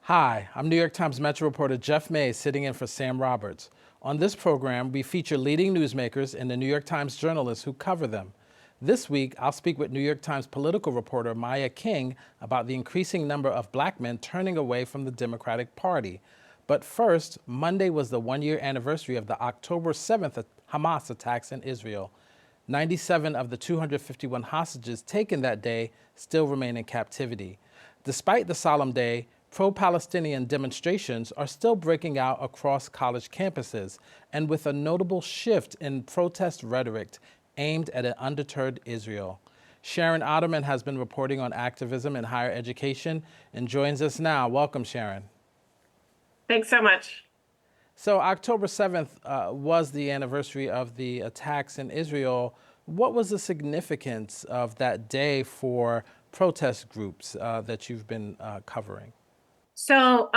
Hi, I'm New York Times Metro reporter Jeff May sitting in for Sam Roberts. On this program, we feature leading newsmakers and the New York Times journalists who cover them. This week, I'll speak with New York Times political reporter Maya King about the increasing number of black men turning away from the Democratic Party. But first, Monday was the one-year anniversary of the October 7th Hamas attacks in Israel. 97 of the 251 hostages taken that day still remain in captivity. Despite the solemn day, pro-Palestinian demonstrations are still breaking out across college campuses, and with a notable shift in protest rhetoric aimed at an undeterred Israel. Sharon Otterman has been reporting on activism in higher education and joins us now. Welcome, Sharon. Thanks so much. So October 7th was the anniversary of the attacks in Israel. What was the significance of that day for protest groups that you've been covering? So,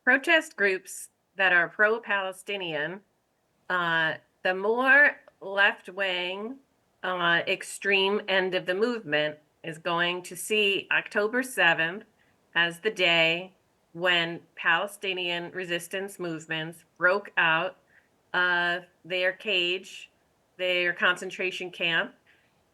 protest groups that are pro-Palestinian, the more left-wing, extreme end of the movement is going to see October 7th as the day when Palestinian resistance movements broke out of their cage, their concentration camp,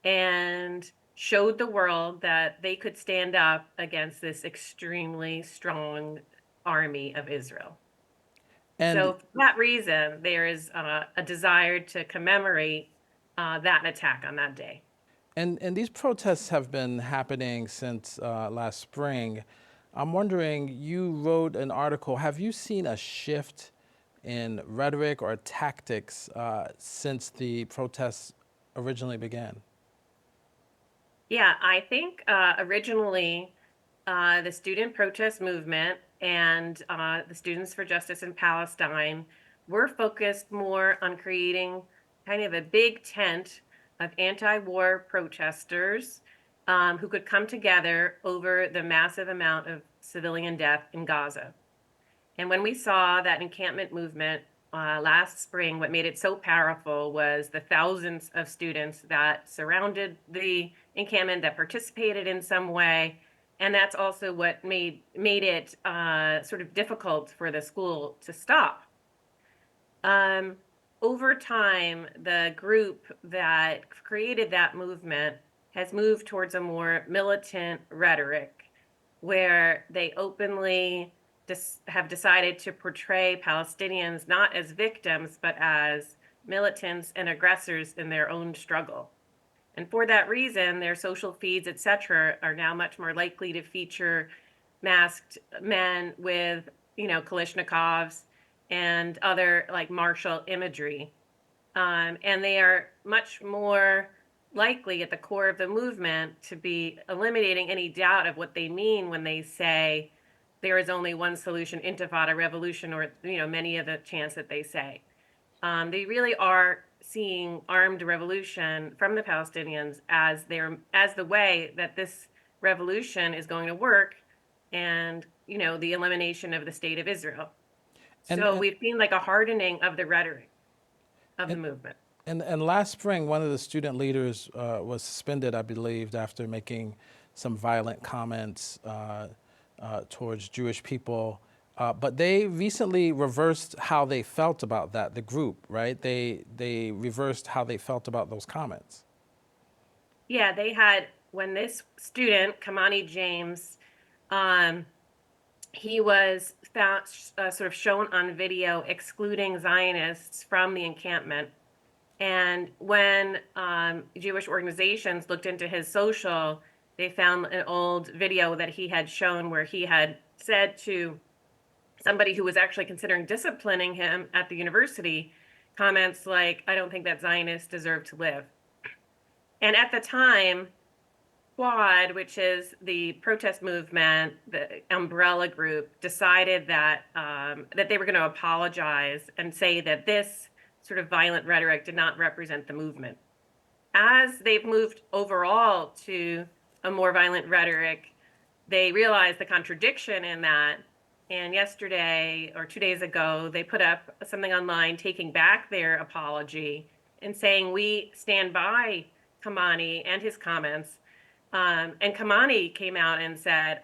and showed the world that they could stand up against this extremely strong army of Israel. And So for that reason, there is a desire to commemorate that attack on that day. and these protests have been happening since last spring. I'm wondering, you wrote an article. Have you seen a shift in rhetoric or tactics since the protests originally began? Yeah, I think originally the student protest movement and the Students for Justice in Palestine were focused more on creating kind of a big tent of anti-war protesters who could come together over the massive amount of civilian death in Gaza. And when we saw that encampment movement last spring, what made it so powerful was the thousands of students that surrounded the encampment, that participated in some way. And that's also what made it sort of difficult for the school to stop. Um, Over time, the group that created that movement has moved towards a more militant rhetoric where they openly have decided to portray Palestinians not as victims, but as militants and aggressors in their own struggle. And for that reason, their social feeds, etc., are now much more likely to feature masked men with, Kalashnikovs and other like martial imagery. And they are much more likely at the core of the movement to be eliminating any doubt of what they mean when they say there is only one solution, intifada, revolution, or many of the chants that they say. They really are seeing armed revolution from the Palestinians as the way that this revolution is going to work, and the elimination of the state of Israel. And, So and, we've seen like a hardening of the rhetoric of the and, movement. and last spring, one of the student leaders was suspended, I believe, after making some violent comments towards Jewish people. But they recently reversed how they felt about that, the group, right? They reversed how they felt about those comments. Yeah, they had, when this student, Kamani James, um, he was found sort of shown on video excluding Zionists from the encampment. And when Jewish organizations looked into his social, they found an old video that he had shown where he had said to somebody who was actually considering disciplining him at the university comments like, "I don't think that Zionists deserve to live." And at the time, Squad, which is the protest movement, the umbrella group, decided that that they were going to apologize and say that this sort of violent rhetoric did not represent the movement. As they've moved overall to a more violent rhetoric, they realized the contradiction in that. And yesterday or 2 days ago, they put up something online taking back their apology and saying, "We stand by Kamani and his comments." And Kamani came out and said,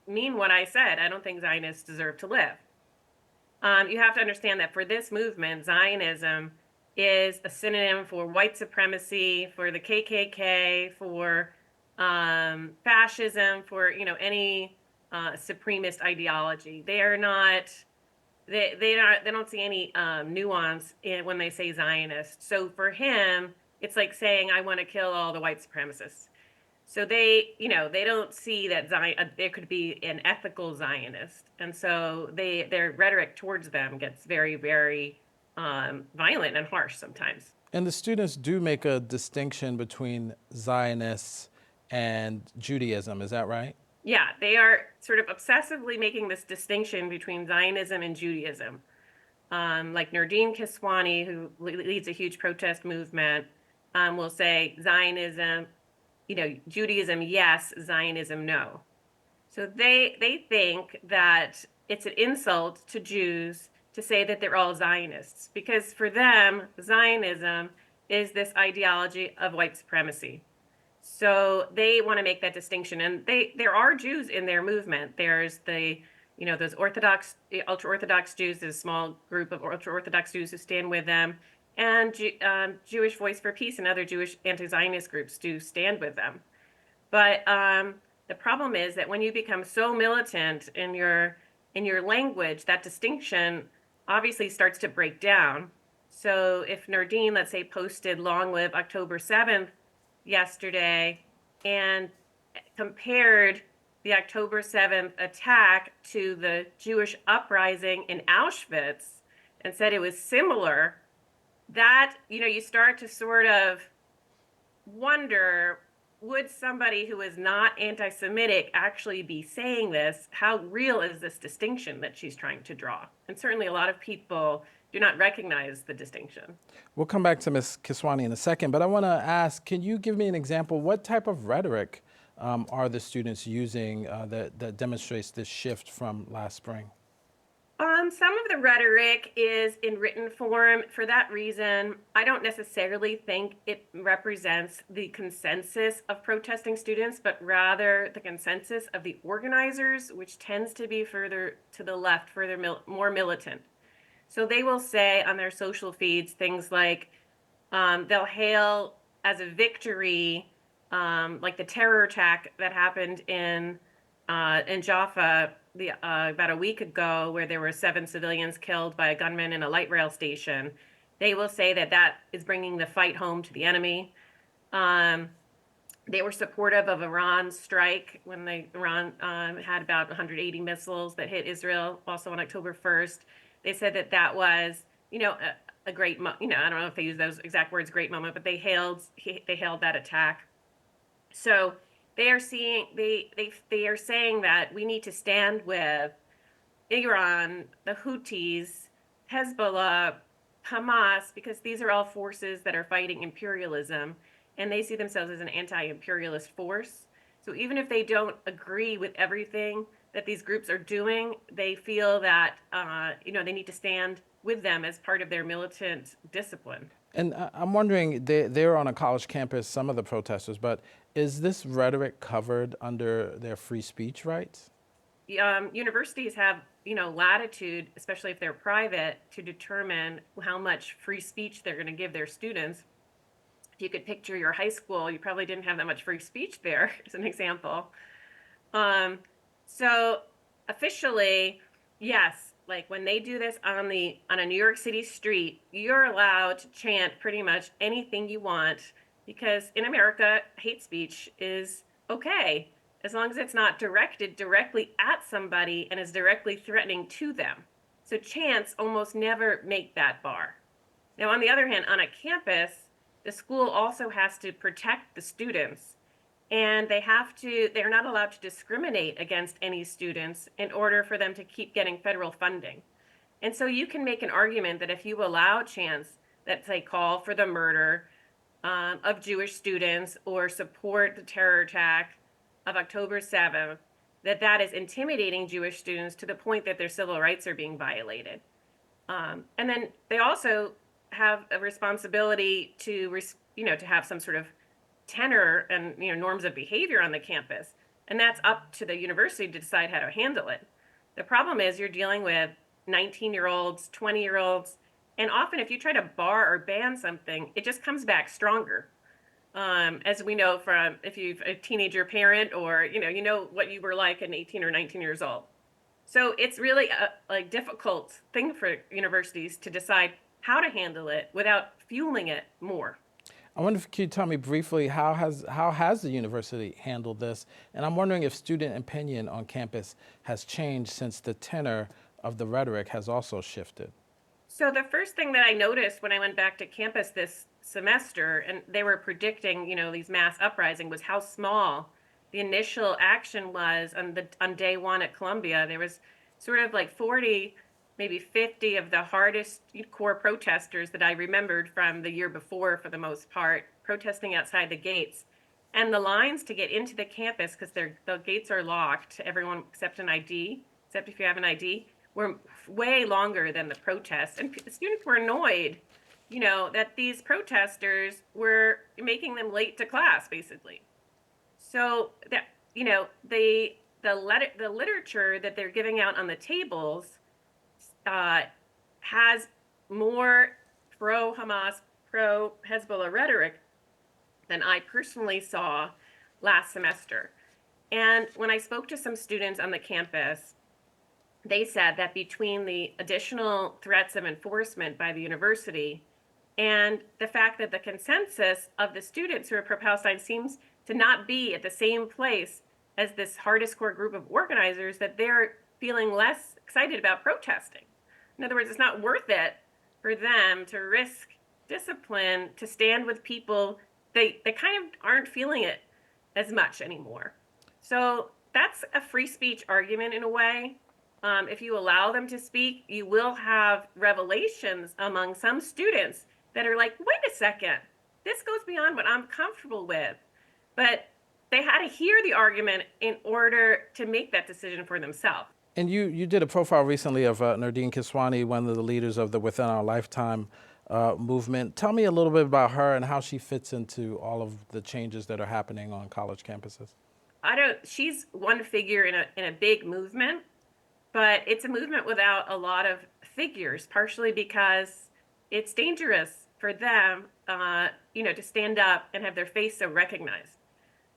mean what I said. I don't think Zionists deserve to live. You have to understand that for this movement, Zionism is a synonym for white supremacy, for the KKK, for fascism, for any supremacist ideology. They are not. They don't see any nuance when they say Zionist. So for him, it's like saying I want to kill all the white supremacists. So they don't see that there could be an ethical Zionist, and so their rhetoric towards them gets very, very violent and harsh sometimes. And the students do make a distinction between Zionists and Judaism, is that right? Yeah, they are sort of obsessively making this distinction between Zionism and Judaism. Like Nordine Kiswani, who leads a huge protest movement, will say Zionism, Judaism, yes, Zionism, no. So they think that it's an insult to Jews to say that they're all Zionists, because for them, Zionism is this ideology of white supremacy. So they want to make that distinction, and there are Jews in their movement. There's those Orthodox, ultra-Orthodox Jews, there's a small group of ultra-Orthodox Jews who stand with them, and Jewish Voice for Peace and other Jewish anti-Zionist groups do stand with them. But the problem is that when you become so militant in your language, that distinction obviously starts to break down. So if Nardine, let's say, posted "Long Live October 7th" yesterday and compared the October 7th attack to the Jewish uprising in Auschwitz and said it was similar, that you start to sort of wonder, would somebody who is not anti-Semitic actually be saying this? How real is this distinction that she's trying to draw? And certainly a lot of people do not recognize the distinction. We'll come back to Ms. Kiswani in a second, but I want to ask, can you give me an example? What type of rhetoric are the students using that demonstrates this shift from last spring? Some of the rhetoric is in written form. For that reason, I don't necessarily think it represents the consensus of protesting students, but rather the consensus of the organizers, which tends to be further to the left, more militant. So they will say on their social feeds things like they'll hail as a victory, like the terror attack that happened in Jaffa about a week ago, where there were 7 civilians killed by a gunman in a light rail station. They will say that is bringing the fight home to the enemy. They were supportive of Iran's strike when Iran had about 180 missiles that hit Israel also on October 1st. They said that was, a great, I don't know if they use those exact words, great moment, but they hailed that attack. So they are saying that we need to stand with Iran, the Houthis, Hezbollah, Hamas, because these are all forces that are fighting imperialism, and they see themselves as an anti-imperialist force. So even if they don't agree with everything that these groups are doing, they feel that they need to stand with them as part of their militant discipline. And I'm wondering, they're on a college campus, some of the protesters, but is this rhetoric covered under their free speech rights? Universities have, latitude, especially if they're private, to determine how much free speech they're going to give their students. If you could picture your high school, you probably didn't have that much free speech there, as an example. So officially, yes, like when they do this on a New York City street, you're allowed to chant pretty much anything you want, because in America, hate speech is okay, as long as it's not directed directly at somebody and is directly threatening to them. So chants almost never make that bar. Now, on the other hand, on a campus, the school also has to protect the students, and they're not allowed to discriminate against any students in order for them to keep getting federal funding. And so you can make an argument that if you allow chants that say call for the murder of Jewish students or support the terror attack of October 7th, that is intimidating Jewish students to the point that their civil rights are being violated. And then they also have a responsibility to have some sort of tenor and norms of behavior on the campus. And that's up to the university to decide how to handle it. The problem is you're dealing with 19-year-olds, 20-year-olds, and often if you try to bar or ban something, it just comes back stronger. As we know from if you've a teenager parent or you know what you were like at 18 or 19 years old. So it's really a like difficult thing for universities to decide how to handle it without fueling it more. I wonder if you could tell me briefly how has the university handled this, and I'm wondering if student opinion on campus has changed since the tenor of the rhetoric has also shifted. So the first thing that I noticed when I went back to campus this semester, and they were predicting, these mass uprising, was how small the initial action was on day one at Columbia. There was sort of like 40, maybe 50 of the hardest core protesters that I remembered from the year before, for the most part, protesting outside the gates. And the lines to get into the campus, because the gates are locked to everyone except an ID, except if you have an ID, were way longer than the protests. And students were annoyed, that these protesters were making them late to class, basically. So that, the literature that they're giving out on the tables uh, has more pro Hamas, pro Hezbollah rhetoric than I personally saw last semester. And when I spoke to some students on the campus, they said that between the additional threats of enforcement by the university and the fact that the consensus of the students who are pro Palestine seems to not be at the same place as this hardest core group of organizers, that they're feeling less excited about protesting. In other words, it's not worth it for them to risk discipline to stand with people they kind of aren't feeling it as much anymore. So that's a free speech argument in a way. If you allow them to speak, you will have revelations among some students that are like, wait a second, this goes beyond what I'm comfortable with. But they had to hear the argument in order to make that decision for themselves. And you did a profile recently of Nardine Kiswani, one of the leaders of the Within Our Lifetime movement. Tell me a little bit about her and how she fits into all of the changes that are happening on college campuses. She's one figure in a big movement, but it's a movement without a lot of figures, partially because it's dangerous for them, to stand up and have their face so recognized.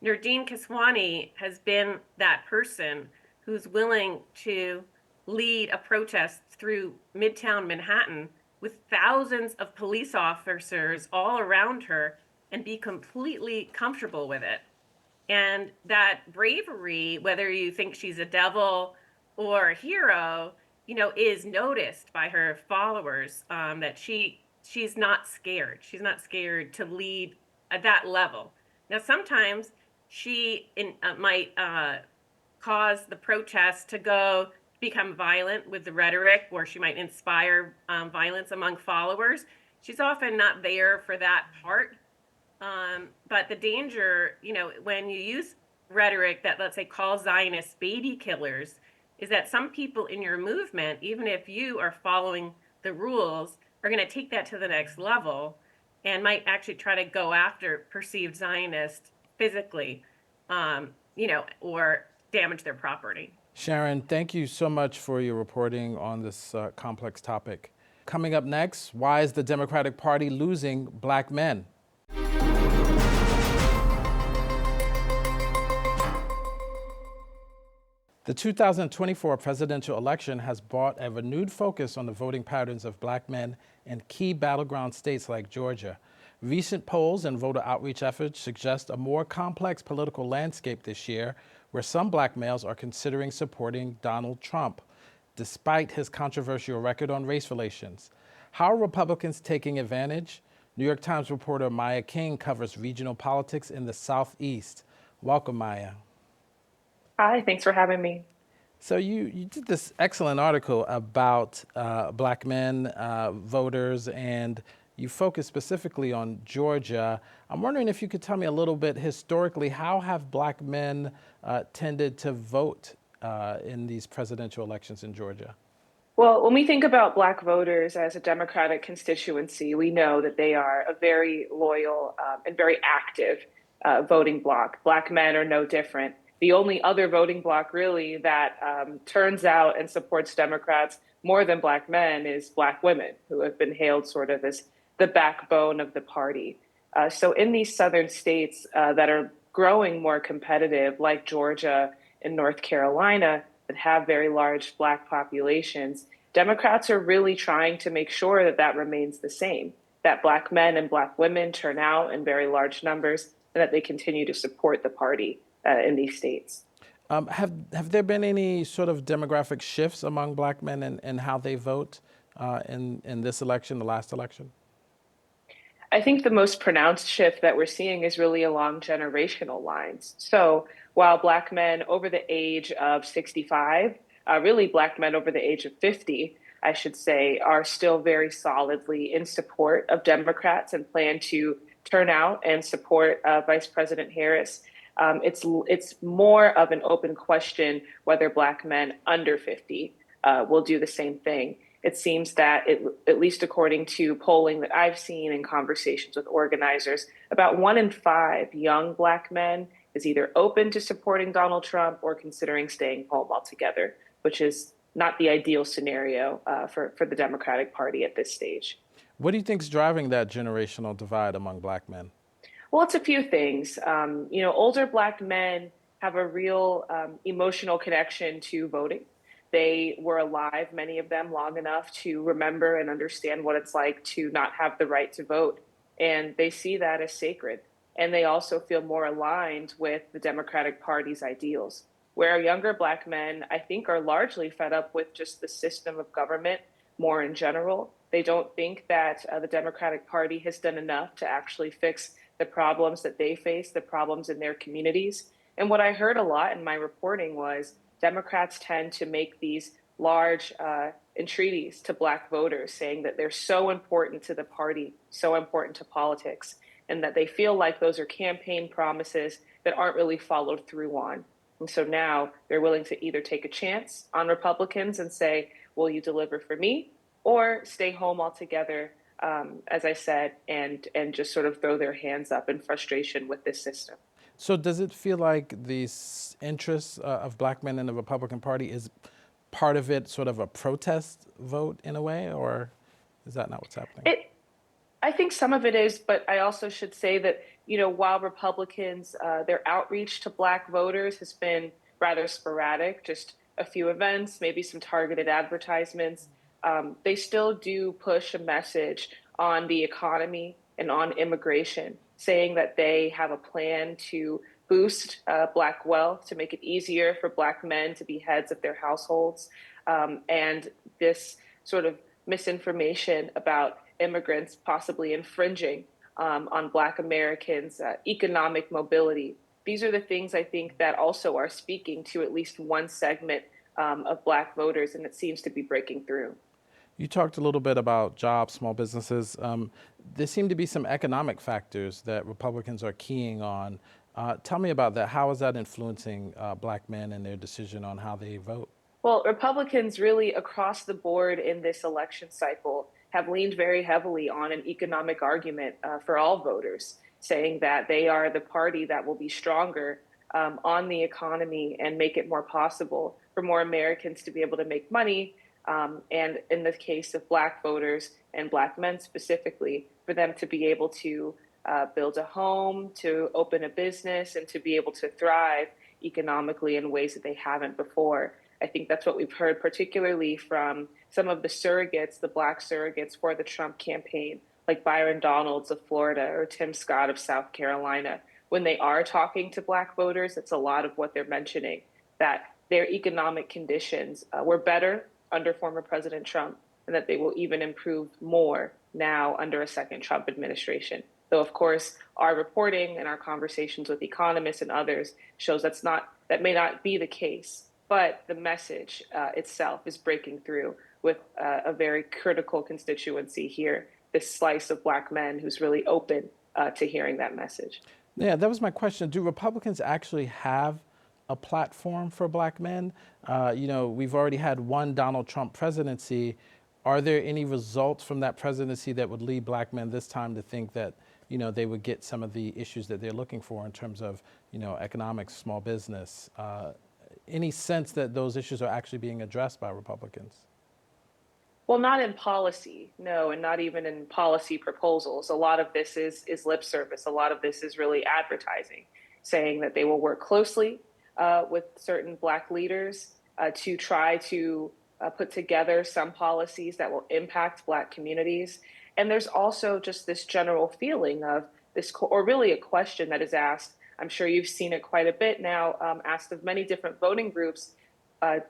Nardine Kiswani has been that person who's willing to lead a protest through Midtown Manhattan with thousands of police officers all around her and be completely comfortable with it. And that bravery, whether you think she's a devil or a hero, is noticed by her followers, that she's not scared. She's not scared to lead at that level. Now, sometimes she might cause the protests to become violent with the rhetoric, or she might inspire violence among followers. She's often not there for that part. But the danger, when you use rhetoric that, let's say, calls Zionists baby killers, is that some people in your movement, even if you are following the rules, are going to take that to the next level and might actually try to go after perceived Zionists physically, or damage their property. Sharon, thank you so much for your reporting on this complex topic. Coming up next, why is the Democratic Party losing black men? The 2024 presidential election has brought a renewed focus on the voting patterns of black men in key battleground states like Georgia. Recent polls and voter outreach efforts suggest a more complex political landscape this year, where some black males are considering supporting Donald Trump, despite his controversial record on race relations. How are Republicans taking advantage? New York Times reporter Maya King covers regional politics in the Southeast. Welcome, Maya. Hi, thanks for having me. So you did this excellent article about black men, voters, and you focus specifically on Georgia. I'm wondering if you could tell me a little bit historically, how have black men tended to vote in these presidential elections in Georgia? Well, when we think about Black voters as a Democratic constituency, we know that they are a very loyal and very active voting bloc. Black men are no different. The only other voting bloc really that turns out and supports Democrats more than Black men is Black women, who have been hailed sort of as the backbone of the party. So in these southern states that are growing more competitive, like Georgia and North Carolina, that have very large Black populations, Democrats are really trying to make sure that that remains the same, that Black men and Black women turn out in very large numbers and that they continue to support the party in these states. Have there been any sort of demographic shifts among Black men and how they vote in this election, the last election? I think the most pronounced shift that we're seeing is really along generational lines. So while Black men over the age of 65, really Black men over the age of 50, I should say, are still very solidly in support of Democrats and plan to turn out and support Vice President Harris. It's more of an open question whether Black men under 50 will do the same thing. It seems that, at least according to polling that I've seen in conversations with organizers, about 1 in 5 young Black men is either open to supporting Donald Trump or considering staying home altogether, which is not the ideal scenario for the Democratic Party at this stage. What do you think is driving that generational divide among Black men? Well, it's a few things. Older Black men have a real emotional connection to voting. They were alive, many of them, long enough to remember and understand what it's like to not have the right to vote. And they see that as sacred. And they also feel more aligned with the Democratic Party's ideals. Where younger Black men, I think, are largely fed up with just the system of government more in general. They don't think that the Democratic Party has done enough to actually fix the problems that they face, the problems in their communities. And what I heard a lot in my reporting was Democrats tend to make these large entreaties to Black voters, saying that they're so important to the party, so important to politics, and that they feel like those are campaign promises that aren't really followed through on. And so now they're willing to either take a chance on Republicans and say, will you deliver for me? Or stay home altogether, as I said, and just sort of throw their hands up in frustration with this system. So does it feel like the interests of Black men in the Republican Party is part of it sort of a protest vote in a way, or is that not what's happening? I think some of it is, but I also should say that, while Republicans, their outreach to Black voters has been rather sporadic, just a few events, maybe some targeted advertisements, they still do push a message on the economy and on immigration, saying that they have a plan to boost Black wealth, to make it easier for Black men to be heads of their households. And this sort of misinformation about immigrants possibly infringing on Black Americans' economic mobility. These are the things I think that also are speaking to at least one segment of Black voters, and it seems to be breaking through. You talked a little bit about jobs, small businesses. There seem to be some economic factors that Republicans are keying on. Tell me about that. How is that influencing Black men and their decision on how they vote? Well, Republicans really across the board in this election cycle have leaned very heavily on an economic argument for all voters, saying that they are the party that will be stronger on the economy and make it more possible for more Americans to be able to make money. And in the case of Black voters and Black men specifically, for them to be able to build a home, to open a business, and to be able to thrive economically in ways that they haven't before. I think that's what we've heard, particularly from some of the surrogates, the Black surrogates for the Trump campaign, like Byron Donalds of Florida or Tim Scott of South Carolina. When they are talking to Black voters, it's a lot of what they're mentioning, that their economic conditions were better under former President Trump, and that they will even improve more now under a second Trump administration. Though, of course, our reporting and our conversations with economists and others shows that may not be the case. But the message itself is breaking through with a very critical constituency here, this slice of Black men who's really open to hearing that message. Yeah, that was my question. Do Republicans actually have a platform for Black men? We've already had one Donald Trump presidency. Are there any results from that presidency that would lead Black men this time to think that, they would get some of the issues that they're looking for in terms of, economics, small business. Any sense that those issues are actually being addressed by Republicans? Well, not in policy, no, and not even in policy proposals. A lot of this is lip service. A lot of this is really advertising, saying that they will work closely with certain Black leaders to try to put together some policies that will impact Black communities. And there's also just this general feeling of this, or really a question that is asked. I'm sure you've seen it quite a bit now, asked of many different voting groups.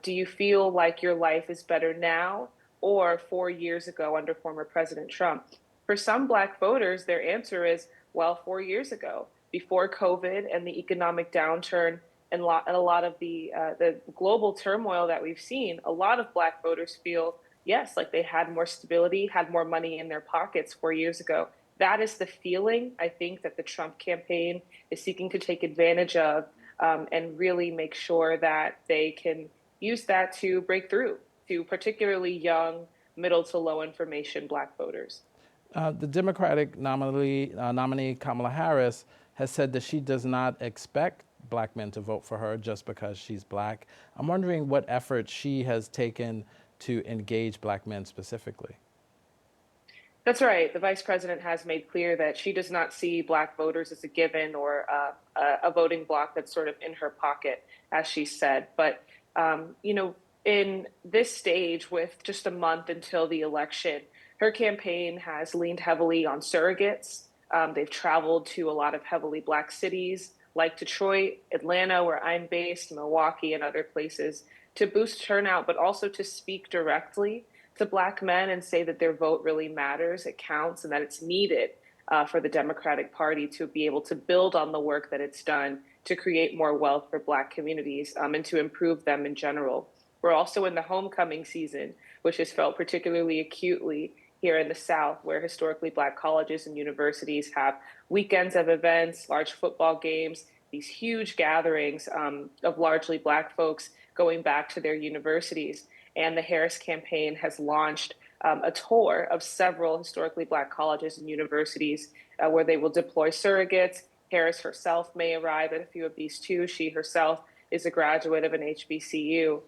Do you feel like your life is better now or 4 years ago under former President Trump? For some Black voters, their answer is, well, 4 years ago, before COVID and the economic downturn and a lot of the global turmoil that we've seen, a lot of Black voters feel, yes, like they had more stability, had more money in their pockets 4 years ago. That is the feeling I think that the Trump campaign is seeking to take advantage of, and really make sure that they can use that to break through to particularly young, middle to low information Black voters. The Democratic nominee Kamala Harris has said that she does not expect Black men to vote for her just because she's Black. I'm wondering what effort she has taken to engage Black men specifically. That's right. The vice president has made clear that she does not see Black voters as a given or a voting bloc that's sort of in her pocket, as she said. But, in this stage, with just a month until the election, her campaign has leaned heavily on surrogates. They've traveled to a lot of heavily Black cities like Detroit, Atlanta, where I'm based, Milwaukee, and other places to boost turnout, but also to speak directly to Black men and say that their vote really matters, it counts, and that it's needed for the Democratic Party to be able to build on the work that it's done to create more wealth for Black communities and to improve them in general. We're also in the homecoming season, which is felt particularly acutely here in the South, where historically Black colleges and universities have weekends of events, large football games, these huge gatherings of largely Black folks going back to their universities. And the Harris campaign has launched a tour of several historically Black colleges and universities where they will deploy surrogates. Harris herself may arrive at a few of these too. She herself is a graduate of an HBCU.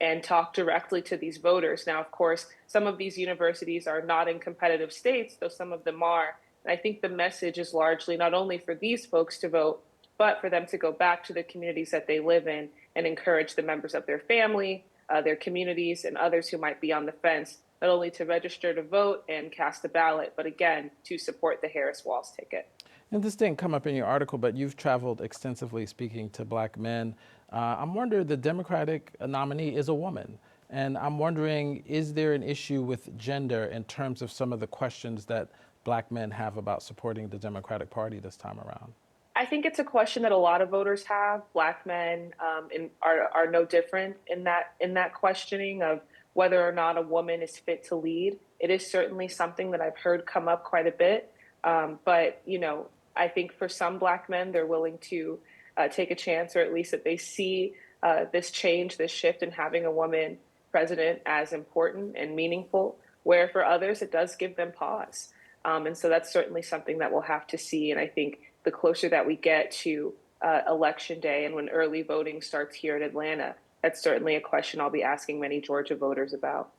And talk directly to these voters. Now, of course, some of these universities are not in competitive states, though some of them are. And I think the message is largely not only for these folks to vote, but for them to go back to the communities that they live in and encourage the members of their family, their communities, and others who might be on the fence, not only to register to vote and cast a ballot, but again, to support the Harris-Walz ticket. And this didn't come up in your article, but you've traveled extensively speaking to Black men. I'm wondering, the Democratic nominee is a woman. And I'm wondering, is there an issue with gender in terms of some of the questions that Black men have about supporting the Democratic Party this time around? I think it's a question that a lot of voters have. Black men are no different in that questioning of whether or not a woman is fit to lead. It is certainly something that I've heard come up quite a bit. But I think for some Black men, they're willing to take a chance, or at least that they see this change, this shift in having a woman president as important and meaningful, where for others, it does give them pause. And so that's certainly something that we'll have to see. And I think the closer that we get to Election Day and when early voting starts here in Atlanta, that's certainly a question I'll be asking many Georgia voters about.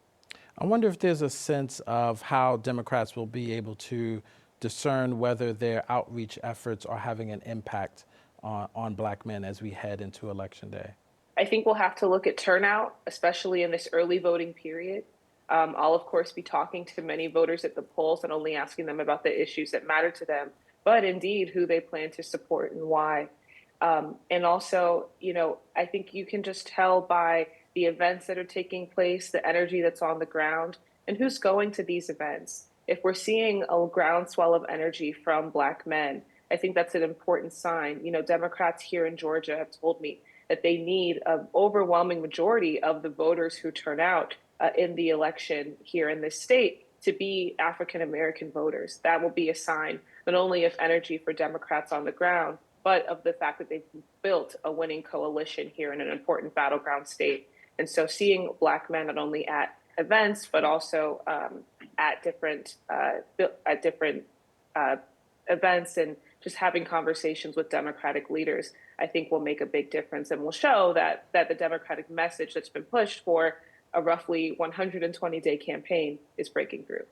I wonder if there's a sense of how Democrats will be able to discern whether their outreach efforts are having an impact on Black men as we head into Election Day. I think we'll have to look at turnout, especially in this early voting period. I'll, of course, be talking to many voters at the polls and only asking them about the issues that matter to them, but indeed who they plan to support and why. And also, I think you can just tell by the events that are taking place, the energy that's on the ground, and who's going to these events. If we're seeing a groundswell of energy from Black men, I think that's an important sign. Democrats here in Georgia have told me that they need an overwhelming majority of the voters who turn out in the election here in this state to be African American voters. That will be a sign not only of energy for Democrats on the ground, but of the fact that they've built a winning coalition here in an important battleground state. And so seeing Black men not only at events, but also at different events and just having conversations with Democratic leaders, I think will make a big difference and will show that the Democratic message that's been pushed for a roughly 120-day campaign is breaking through.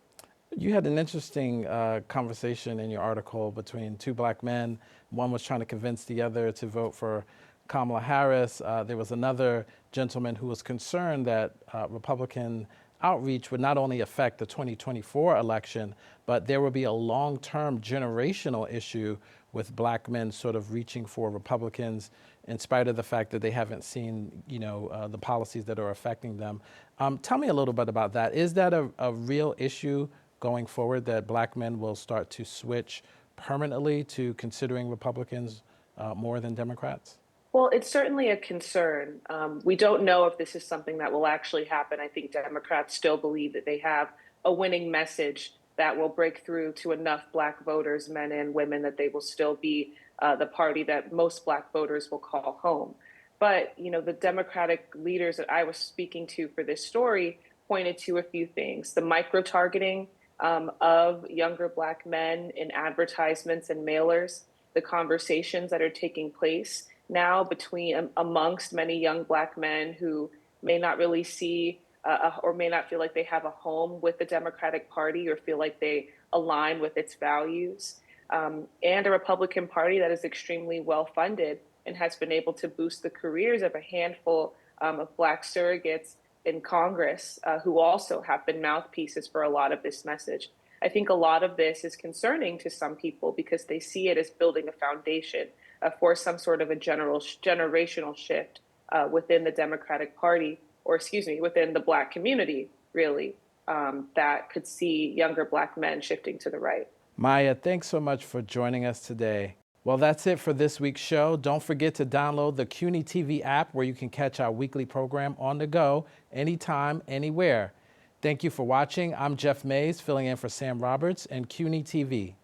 You had an interesting conversation in your article between two black men. One was trying to convince the other to vote for Kamala Harris. There was another gentleman who was concerned that Republican outreach would not only affect the 2024 election, but there would be a long-term generational issue with black men sort of reaching for Republicans in spite of the fact that they haven't seen, the policies that are affecting them. Tell me a little bit about that. Is that a real issue going forward, that black men will start to switch permanently to considering Republicans more than Democrats? Well, it's certainly a concern. We don't know if this is something that will actually happen. I think Democrats still believe that they have a winning message that will break through to enough black voters, men and women, that they will still be the party that most black voters will call home. But, the Democratic leaders that I was speaking to for this story pointed to a few things: the micro-targeting of younger black men in advertisements and mailers, the conversations that are taking place now amongst many young black men who may not really see or may not feel like they have a home with the Democratic Party or feel like they align with its values, and a Republican Party that is extremely well funded and has been able to boost the careers of a handful of black surrogates in Congress who also have been mouthpieces for a lot of this message. I think a lot of this is concerning to some people because they see it as building a foundation for some sort of a generational shift within the Democratic Party, or within the black community, really, that could see younger black men shifting to the right. Maya, thanks so much for joining us today. Well, that's it for this week's show. Don't forget to download the CUNY TV app where you can catch our weekly program on the go, anytime, anywhere. Thank you for watching. I'm Jeff Mays, filling in for Sam Roberts and CUNY TV.